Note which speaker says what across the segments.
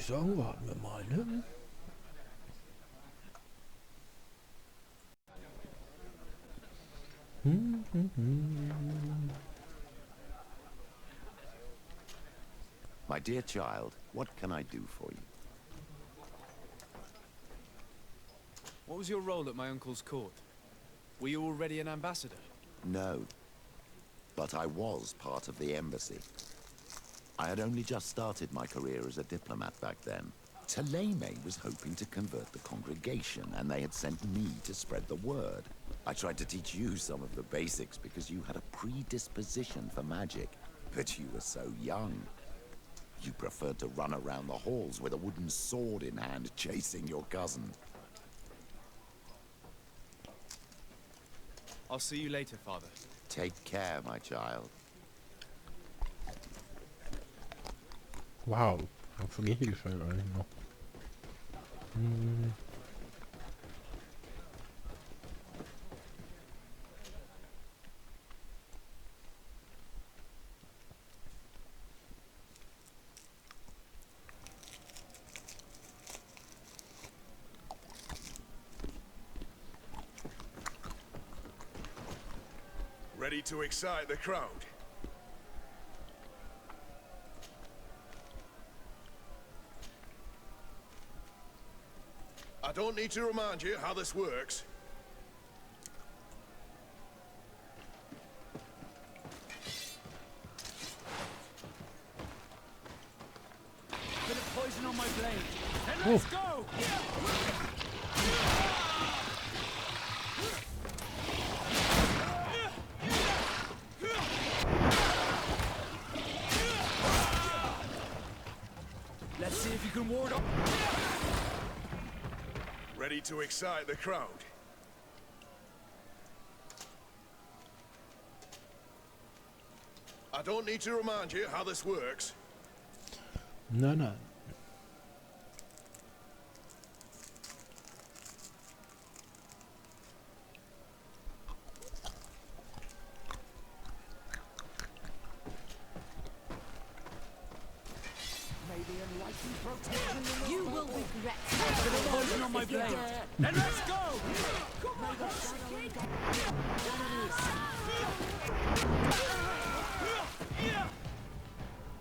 Speaker 1: ich sagen, warten wir mal, ne?
Speaker 2: My dear child, what can I do for you?
Speaker 3: What was your role at my uncle's court? Were you already an ambassador?
Speaker 2: No. But I was part of the embassy. I had only just started my career as a diplomat back then. Taleme was hoping to convert the congregation, and they had sent me to spread the word. I tried to teach you some of the basics because you had a predisposition for magic, but you were so young. You preferred to run around the halls with a wooden sword in hand, chasing your cousin.
Speaker 3: I'll see you later, Father.
Speaker 2: Take care, my child.
Speaker 1: Wow, dann vergehe ich halt eigentlich noch.
Speaker 4: Ready to excite the crowd? I don't need to remind you how this works.
Speaker 3: Bit of poison on my blade. Then let's go! Let's see if you can ward off.
Speaker 4: Ready to excite the crowd? I don't need to remind you how this works.
Speaker 1: Nein, nein.
Speaker 5: You will regret.
Speaker 3: Bit of poison on my blade. Then let's go!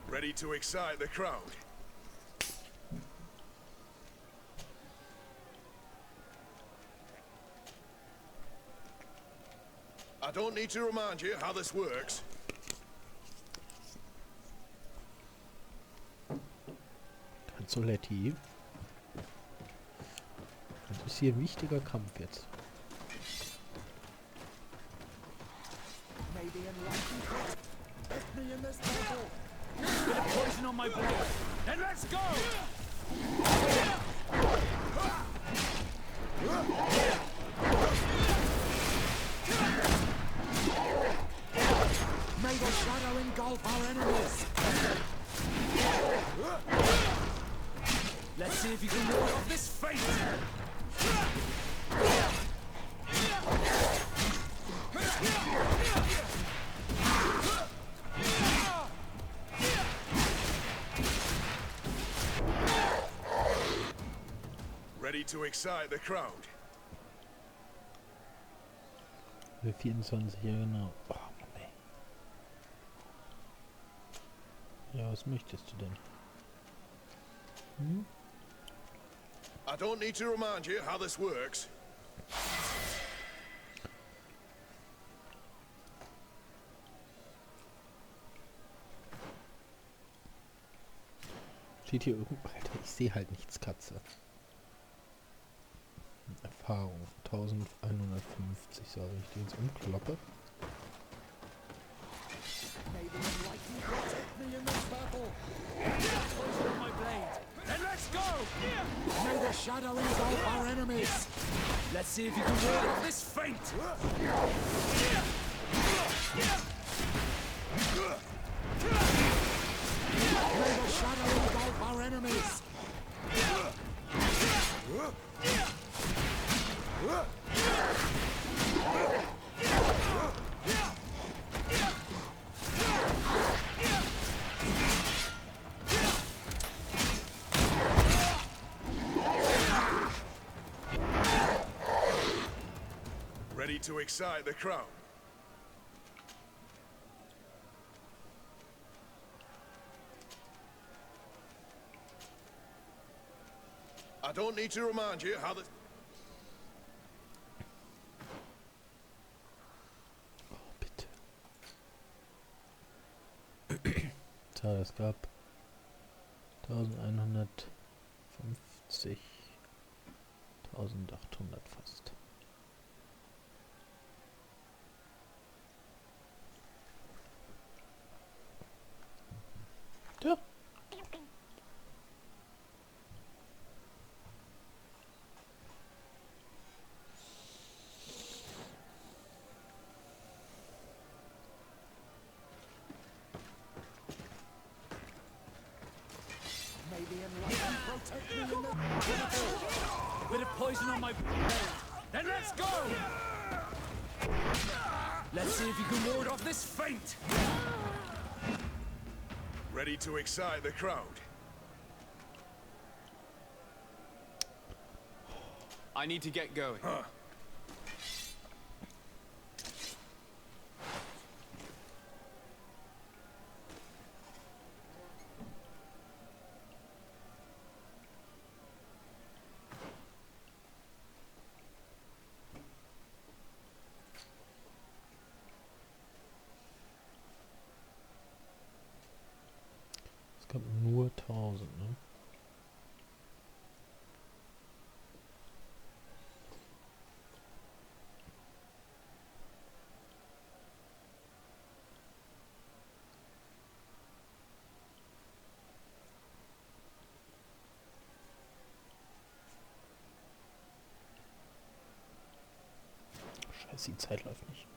Speaker 4: Ready to excite the crowd? I don't need to remind you how this works.
Speaker 1: Kanzoletti. Das ist hier ein wichtiger Kampf jetzt.
Speaker 3: Bit of poison on my blade. Then let's go!
Speaker 2: May the shadow engulf our enemies!
Speaker 3: Let's see if you can ward off this fate!
Speaker 4: Ready to excite the crowd?
Speaker 1: 24, ja genau. Oh, Mann, ey. Ja, was möchtest du denn? Hm?
Speaker 4: I don't need to remind you how this works.
Speaker 1: Steht hier irgendwo? Alter, ich sehe halt nichts, Katze. Erfahrung 1150, so, wenn ich die jetzt umkloppe.
Speaker 3: Then let's go!
Speaker 2: May the shadow engulf our enemies!
Speaker 3: Let's see if you can ward off this fate!
Speaker 2: May the shadow engulf our enemies!
Speaker 4: to excite the crowd? I don't need to remind you how the...
Speaker 1: Oh, bitte. So, es gab 1150, 1800 fast. Ja.
Speaker 3: Bit of poison on my then let's go! Let's see if you can ward off this feint!
Speaker 4: Ready to excite the crowd?
Speaker 3: I need to get going.
Speaker 4: Huh.
Speaker 1: Es gab nur 1000, ne? Scheiße, die Zeit läuft nicht.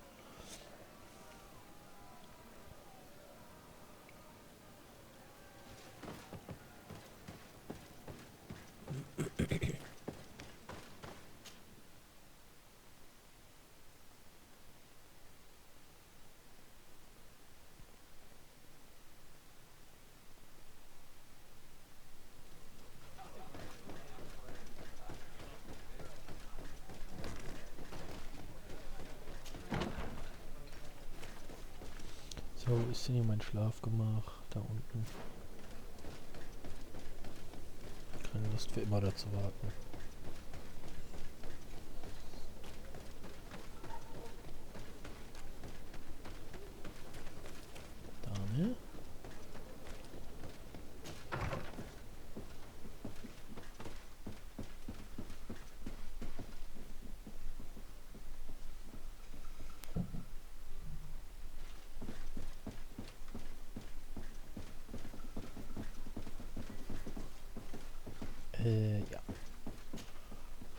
Speaker 1: So, wo ist denn hier mein Schlafgemach? Da unten. Keine Lust für immer da zu warten. Dame. Ja.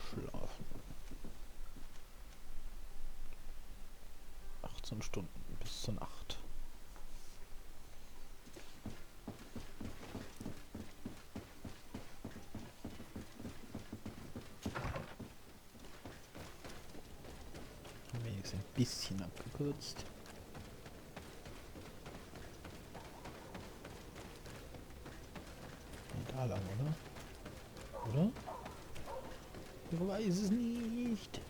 Speaker 1: Schlafen. 18 Stunden bis zur Nacht. Wenigstens ein bisschen abgekürzt. Da lang, oder? Oder? Ich weiß es nicht.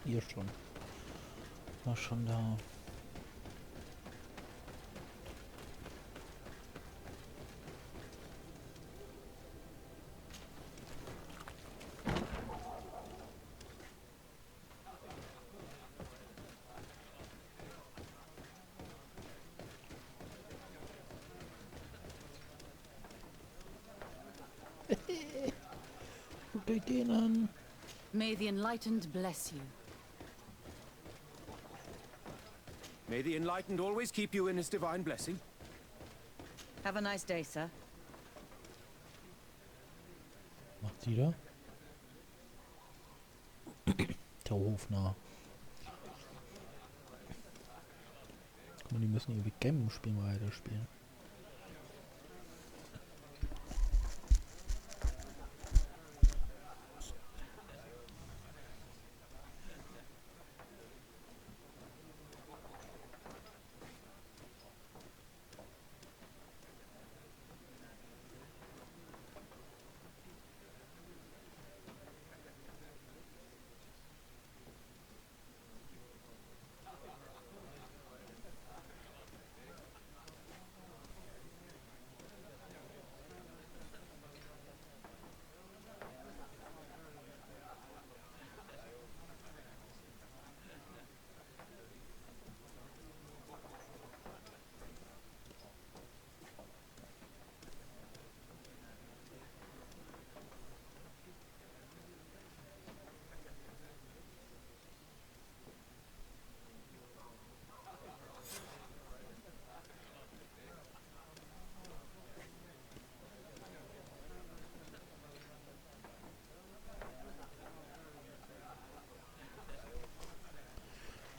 Speaker 1: Hier schon. War schon da. Guckt euch den an.
Speaker 5: May the Enlightened bless you.
Speaker 3: May the Enlightened always keep you in his divine blessing.
Speaker 5: Have a nice day, sir.
Speaker 1: Macht sie da? Der Hofnarr. Guck mal, die müssen irgendwie Gem-Spiel mal weiterspielen.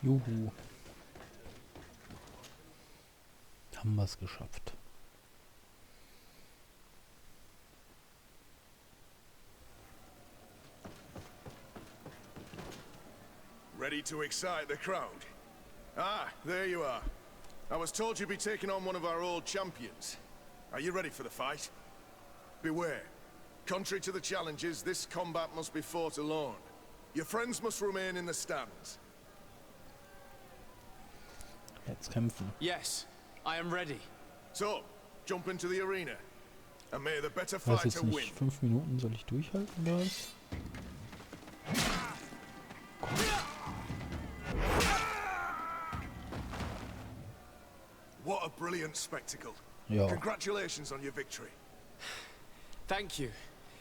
Speaker 1: Juhu. Haben wir es geschafft.
Speaker 4: Ready to excite the crowd? Ah, there you are. I was told you'd be taking on one of our old champions. Are you ready for the fight? Beware. Contrary to the challenges, this combat must be fought alone. Your friends must remain in the stands.
Speaker 1: Jetzt kämpfen.
Speaker 3: Yes, I am ready.
Speaker 4: So, jump into the arena. And may the better
Speaker 1: Ich weiß
Speaker 4: fighter
Speaker 1: jetzt
Speaker 4: win.
Speaker 1: nicht, 5 Minuten soll ich durchhalten oder was?
Speaker 4: What a brilliant spectacle.
Speaker 1: Ja.
Speaker 4: Congratulations on your victory.
Speaker 3: Thank you.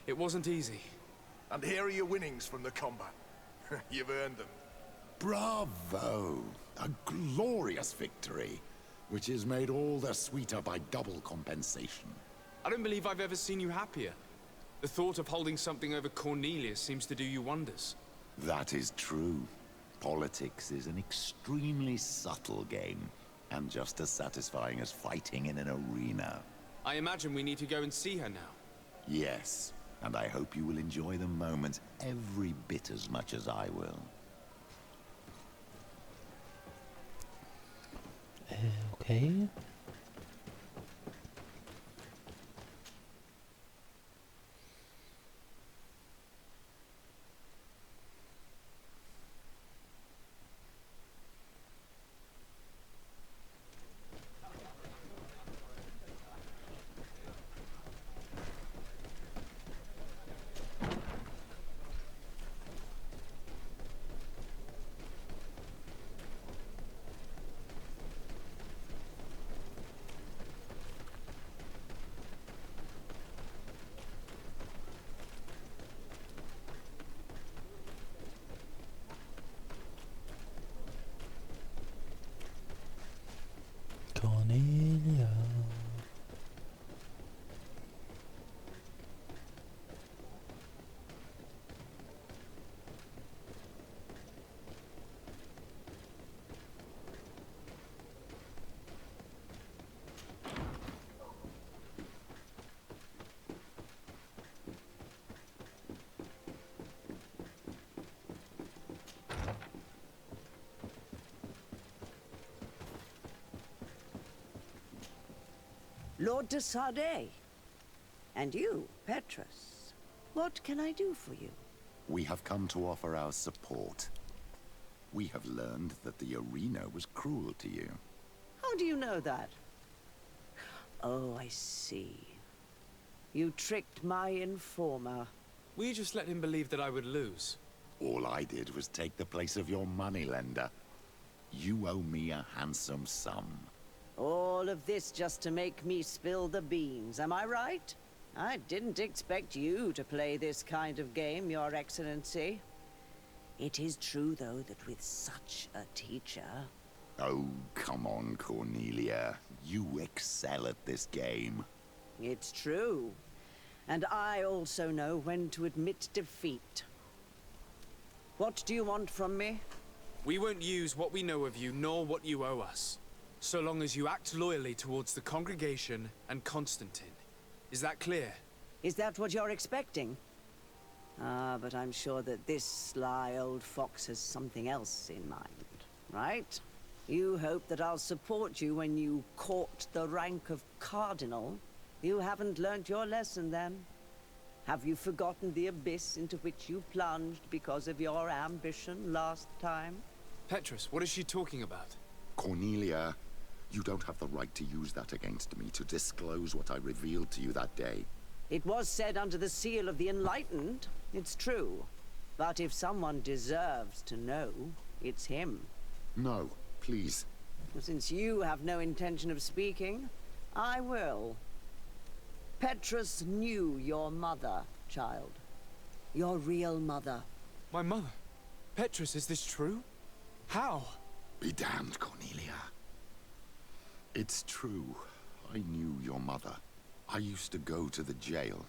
Speaker 3: It wasn't easy.
Speaker 4: And here are your winnings from the combat. You've earned them.
Speaker 2: Bravo! A glorious victory, which is made all the sweeter by double compensation.
Speaker 3: I don't believe I've ever seen you happier. The thought of holding something over Cornelius seems to do you wonders.
Speaker 2: That is true. Politics is an extremely subtle game, and just as satisfying as fighting in an arena.
Speaker 3: I imagine we need to go and see her now.
Speaker 2: Yes, and I hope you will enjoy the moment every bit as much as I will.
Speaker 1: Okay. Cornelia.
Speaker 6: Lord de Sardet. And you, Petrus. What can I do for you?
Speaker 2: We have come to offer our support. We have learned that the arena was cruel to you.
Speaker 6: How do you know that? Oh, I see. You tricked my informer.
Speaker 3: Will you just let him believe that I would lose?
Speaker 2: All I did was take the place of your moneylender. You owe me a handsome sum.
Speaker 6: All of this just to make me spill the beans, am I right? I didn't expect you to play this kind of game, Your Excellency. It is true, though, that with such a teacher...
Speaker 2: Oh, come on, Cornelia. You excel at this game.
Speaker 6: It's true. And I also know when to admit defeat. What do you want from me?
Speaker 3: We won't use what we know of you, nor what you owe us. So long as you act loyally towards the congregation and Constantine. Is that clear?
Speaker 6: Is that what you're expecting? Ah, but I'm sure that this sly old fox has something else in mind, right? You hope that I'll support you when you court the rank of cardinal. You haven't learnt your lesson, then. Have you forgotten the abyss into which you plunged because of your ambition last time?
Speaker 3: Petrus, what is she talking about?
Speaker 2: Cornelia, you don't have the right to use that against me, to disclose what I revealed to you that day.
Speaker 6: It was said under the seal of the Enlightened, it's true. But if someone deserves to know, it's him.
Speaker 2: No, please.
Speaker 6: Since you have no intention of speaking, I will. Petrus knew your mother, child. Your real mother.
Speaker 3: My mother? Petrus, is this true? How?
Speaker 2: Be damned, Cornelia. It's true. I knew your mother. I used to go to the jail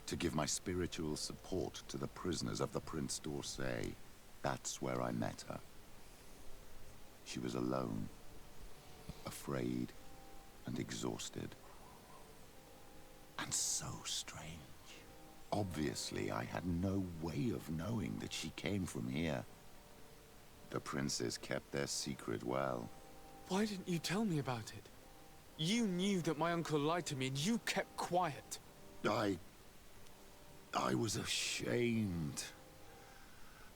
Speaker 2: to give my spiritual support to the prisoners of the Prince d'Orsay. That's where I met her. She was alone, afraid and exhausted. And so strange. Obviously, I had no way of knowing that she came from here. The princes kept their secret well.
Speaker 3: Why didn't you tell me about it? You knew that my uncle lied to me and you kept quiet.
Speaker 2: I was ashamed.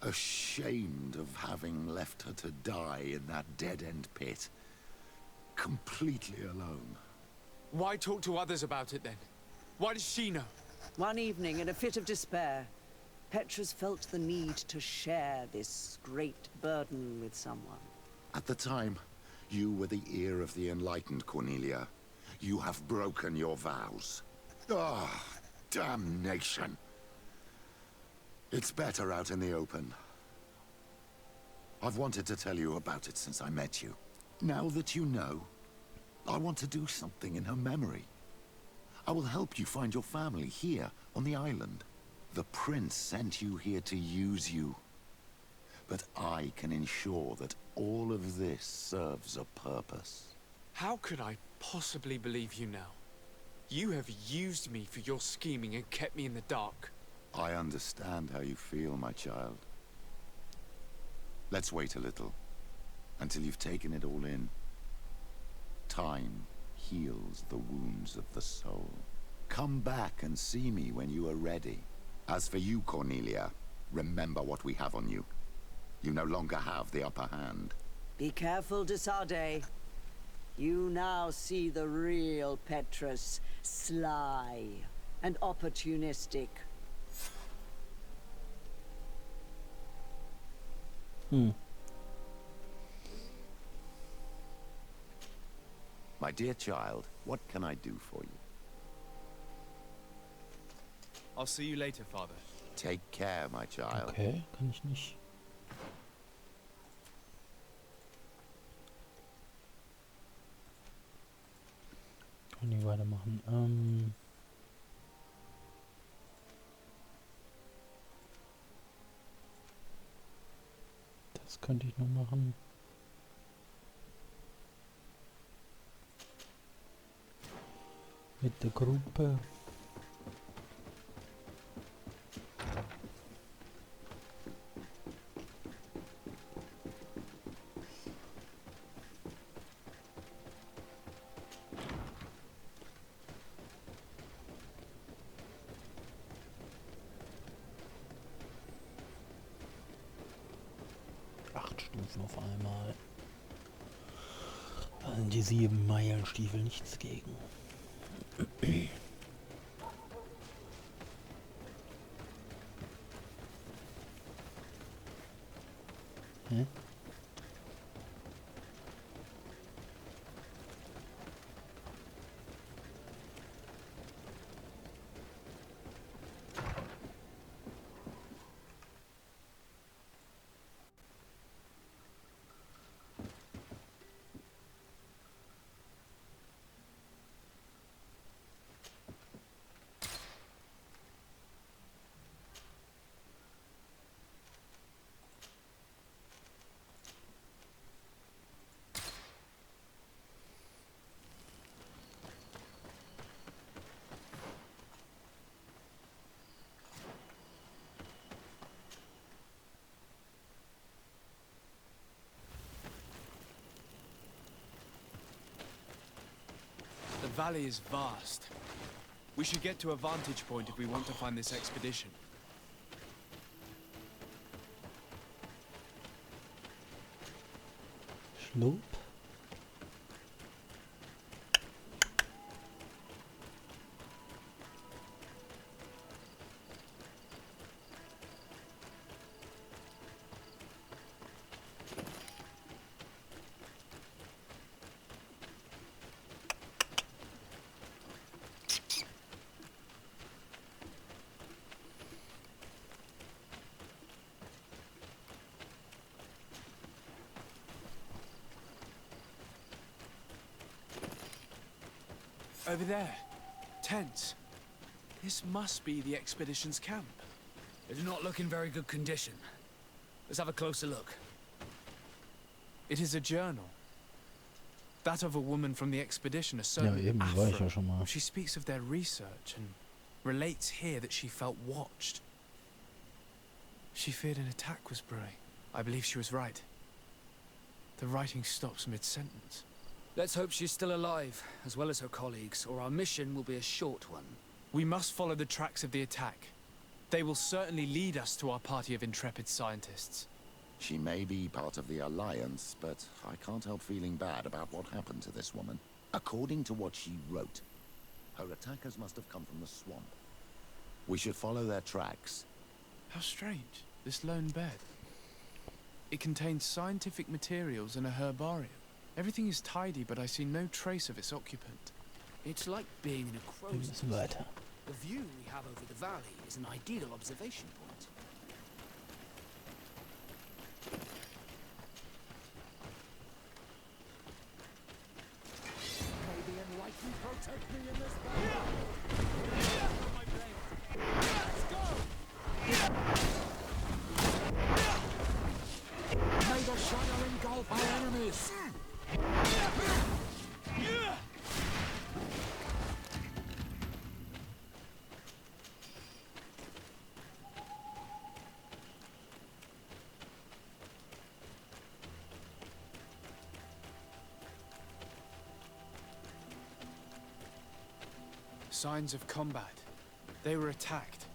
Speaker 2: Ashamed of having left her to die in that dead-end pit. Completely alone.
Speaker 3: Why talk to others about it then? Why does she know?
Speaker 6: One evening, in a fit of despair, Petrus felt the need to share this great burden with someone.
Speaker 2: At the time, you were the ear of the enlightened, Cornelia. You have broken your vows. Ah, damnation. It's better out in the open. I've wanted to tell you about it since I met you. Now that you know, I want to do something in her memory. I will help you find your family here on the island. The prince sent you here to use you. But I can ensure that all of this serves a purpose.
Speaker 3: How could I possibly believe you now? You have used me for your scheming and kept me in the dark.
Speaker 2: I understand how you feel, my child. Let's wait a little, until you've taken it all in. Time heals the wounds of the soul. Come back and see me when you are ready. As for you, Cornelia, remember what we have on you. You no longer have the upper hand.
Speaker 6: Be careful, de Sardet. You now see the real Petrus, sly and opportunistic.
Speaker 2: My dear child, what can I do for you?
Speaker 3: I'll see you later, Father.
Speaker 2: Take care, my child.
Speaker 1: Okay, kann ich nicht. Kann ich weitermachen. Das könnte ich noch machen. Mit der Gruppe. Stufen auf einmal. Da sind die 7 Meilenstiefel nichts gegen. Hä?
Speaker 3: The valley is vast. We should get to a vantage point if we want to find this expedition.
Speaker 1: Schlup.
Speaker 3: Over there. Tents. This must be the expedition's camp.
Speaker 7: They do not look in very good condition. Let's have a closer look.
Speaker 3: It is a journal. That of a woman from the expedition, a
Speaker 1: Ja,
Speaker 3: certain
Speaker 1: eben, war ich ja
Speaker 3: Afra.
Speaker 1: schon mal.
Speaker 3: She speaks of their research and relates here that she felt watched. She feared an attack was brewing. I believe she was right. The writing stops mid-sentence.
Speaker 7: Let's hope she's still alive, as well as her colleagues, or our mission will be a short one.
Speaker 3: We must follow the tracks of the attack. They will certainly lead us to our party of intrepid scientists.
Speaker 2: She may be part of the Alliance, but I can't help feeling bad about what happened to this woman. According to what she wrote, her attackers must have come from the swamp. We should follow their tracks.
Speaker 3: How strange, this lone bed. It contains scientific materials and a herbarium. Everything is tidy, but I see no trace of its occupant.
Speaker 7: It's like being in a
Speaker 1: Wir
Speaker 7: crow's
Speaker 1: müssen
Speaker 7: nest.
Speaker 1: weiter.
Speaker 7: The view we have over the valley is an ideal observation point. May the enlightened protect me in this battle. Let's go! May the shadow engulf our enemies.
Speaker 3: Signs of combat. They were attacked.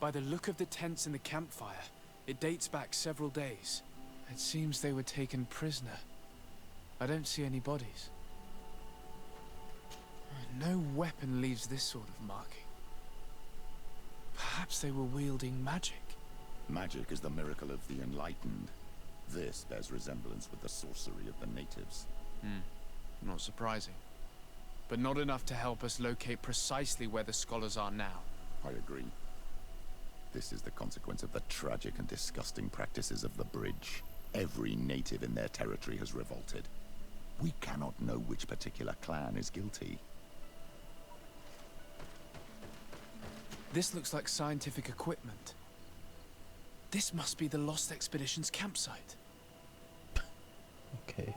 Speaker 3: By the look of the tents in the campfire, it dates back several days. It seems they were taken prisoner. I don't see any bodies. No weapon leaves this sort of marking. Perhaps they were wielding magic.
Speaker 2: Magic is the miracle of the enlightened. This bears resemblance with the sorcery of the natives.
Speaker 3: Not surprising. But not enough to help us locate precisely where the scholars are now.
Speaker 2: I agree. This is the consequence of the tragic and disgusting practices of the bridge. Every native in their territory has revolted. We cannot know which particular clan is guilty.
Speaker 3: This looks like scientific equipment. This must be the Lost Expedition's campsite.
Speaker 1: Okay.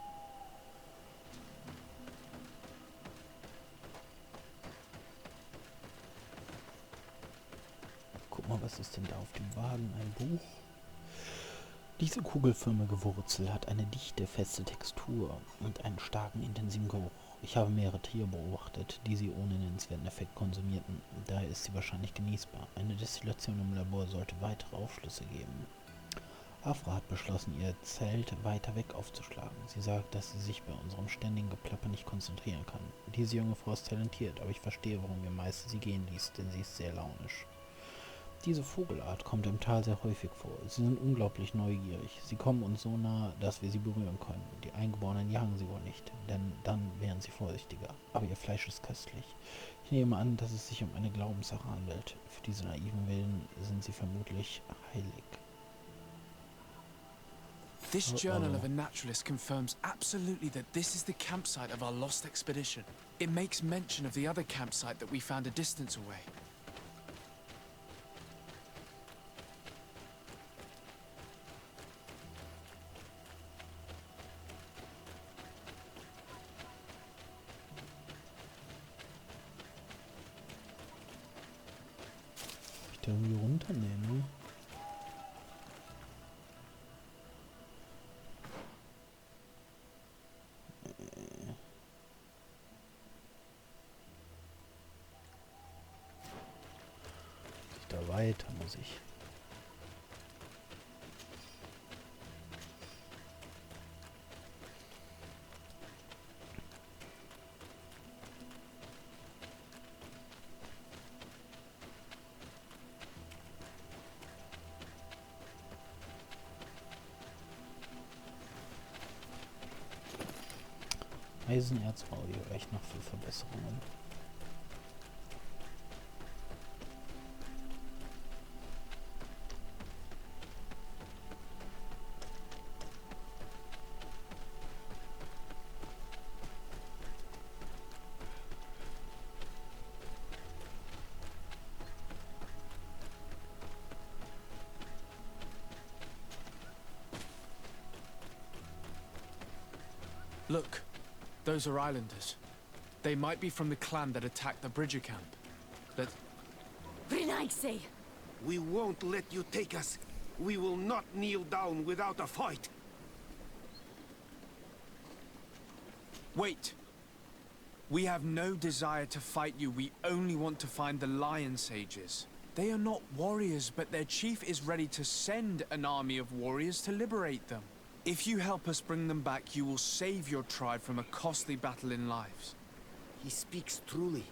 Speaker 1: Guck mal, was ist denn da auf dem Wagen? Ein Buch? Diese kugelförmige Wurzel hat eine dichte, feste Textur und einen starken, intensiven Geruch. Ich habe mehrere Tiere beobachtet, die sie ohne nennenswerten Effekt konsumierten. Daher ist sie wahrscheinlich genießbar. Eine Destillation im Labor sollte weitere Aufschlüsse geben. Afra hat beschlossen, ihr Zelt weiter weg aufzuschlagen. Sie sagt, dass sie sich bei unserem ständigen Geplapper nicht konzentrieren kann. Diese junge Frau ist talentiert, aber ich verstehe, warum ihr Meister sie gehen ließ, denn sie ist sehr launisch. Diese Vogelart kommt im Tal sehr häufig vor. Sie sind unglaublich neugierig. Sie kommen uns so nah, dass wir sie berühren können. Die Eingeborenen jagen sie wohl nicht, denn dann wären sie vorsichtiger. Aber ihr Fleisch ist köstlich. Ich nehme an, dass es sich um eine Glaubenssache handelt. Für diese naiven Willen sind sie vermutlich heilig.
Speaker 3: This journal of a naturalist confirms absolutely that this is the campsite of our lost expedition. It makes mention of the other campsite that we found a distance away.
Speaker 1: Ich da irgendwie runter? Nee, ne? Da weiter muss ich. Eisenerzbau hier echt noch für Verbesserungen.
Speaker 3: Look, those are islanders. They might be from the clan that attacked the Bridger camp. But
Speaker 5: Brinaise!
Speaker 8: We won't let you take us. We will not kneel down without a fight.
Speaker 3: wait! We have no desire to fight you. We only want to find the Lion Sages. They are not warriors, but their chief is ready to send an army of warriors to liberate them. If you help us bring them back, you will save your tribe from a costly battle in lives.
Speaker 8: He speaks truly.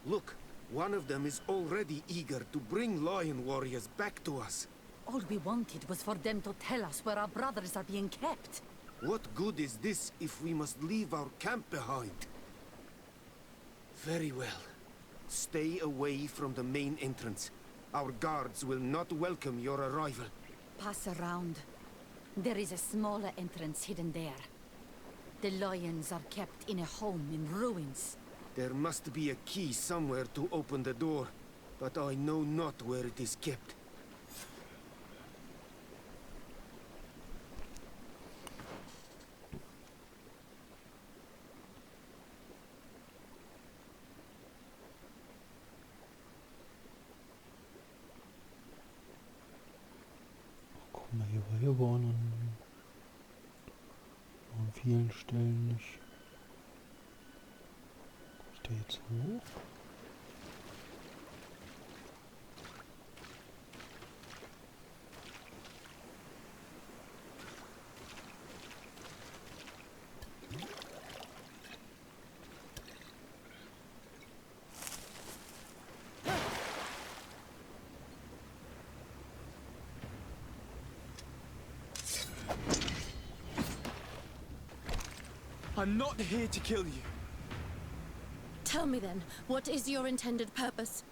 Speaker 8: Look, one of them is already eager to bring lion warriors back to us.
Speaker 5: All we wanted was for them to tell us where our brothers are being kept.
Speaker 8: What good is this if we must leave our camp behind? Very well. Stay away from the main entrance. Our guards will not welcome your arrival.
Speaker 5: Pass around. There is a smaller entrance hidden there. The lions are kept in a home in ruins.
Speaker 8: There must be a key somewhere to open the door, but I know not where it is kept.
Speaker 1: Guck mal, hier war hier waren an vielen Stellen nicht. Ist der jetzt hoch?
Speaker 3: I'm not here to kill you.
Speaker 9: Tell me then, what is your intended purpose?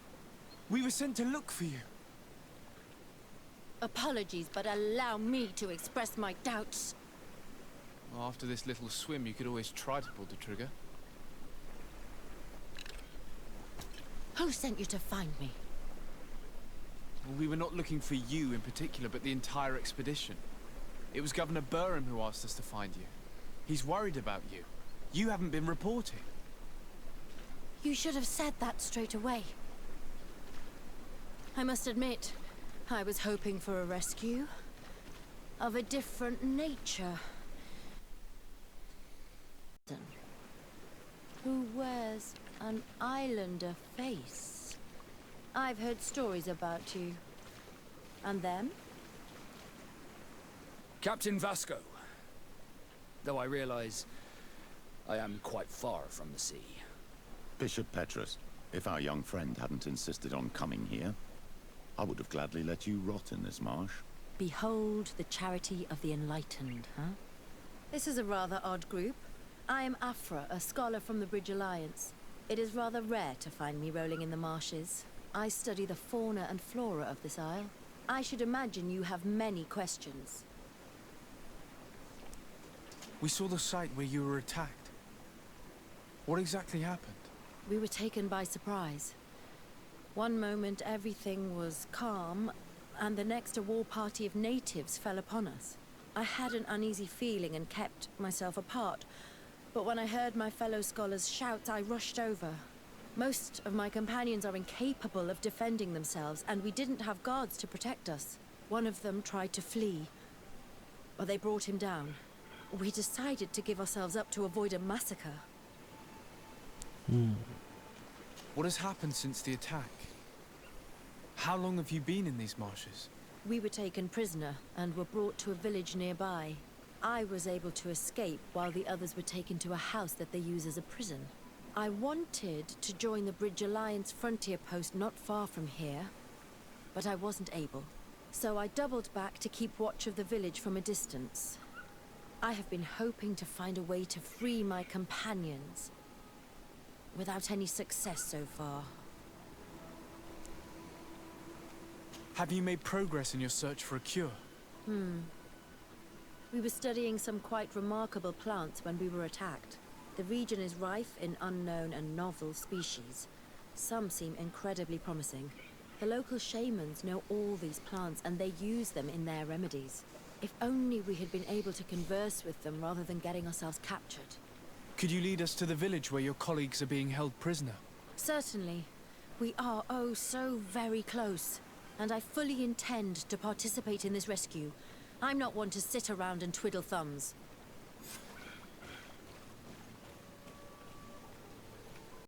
Speaker 3: We were sent to look for you.
Speaker 9: Apologies, but allow me to express my doubts.
Speaker 3: Well, after this little swim, you could always try to pull the trigger.
Speaker 9: Who sent you to find me?
Speaker 3: Well, we were not looking for you in particular, but the entire expedition. It was Governor Burham who asked us to find you. He's worried about you. You haven't been reporting.
Speaker 9: You should have said that straight away. I must admit, I was hoping for a rescue of a different nature. Who wears an islander face? I've heard stories about you. And them?
Speaker 7: Captain Vasco. Though I realize I am quite far from the sea.
Speaker 2: Bishop Petrus, if our young friend hadn't insisted on coming here, I would have gladly let you rot in this marsh.
Speaker 9: Behold the charity of the enlightened, huh? This is a rather odd group. I am Afra, a scholar from the Bridge Alliance. It is rather rare to find me rolling in the marshes. I study the fauna and flora of this isle. I should imagine you have many questions.
Speaker 3: We saw the site where you were attacked. What exactly happened?
Speaker 9: We were taken by surprise. One moment everything was calm, and the next a war party of natives fell upon us. I had an uneasy feeling and kept myself apart, but when I heard my fellow scholars' shouts, I rushed over. Most of my companions are incapable of defending themselves, and we didn't have guards to protect us. One of them tried to flee, but they brought him down. We decided to give ourselves up to avoid a massacre.
Speaker 3: What has happened since the attack? How long have you been in these marshes?
Speaker 9: We were taken prisoner and were brought to a village nearby. I was able to escape while the others were taken to a house that they use as a prison. I wanted to join the Bridge Alliance frontier post not far from here, but I wasn't able. So I doubled back to keep watch of the village from a distance. I have been hoping to find a way to free my companions, without any success so far.
Speaker 3: Have you made progress in your search for a cure?
Speaker 9: We were studying some quite remarkable plants when we were attacked. The region is rife in unknown and novel species. Some seem incredibly promising. The local shamans know all these plants and they use them in their remedies. If only we had been able to converse with them rather than getting ourselves captured.
Speaker 3: Could you lead us to the village where your colleagues are being held prisoner?
Speaker 9: Certainly. We are, oh, so very close. And I fully intend to participate in this rescue. I'm not one to sit around and twiddle thumbs.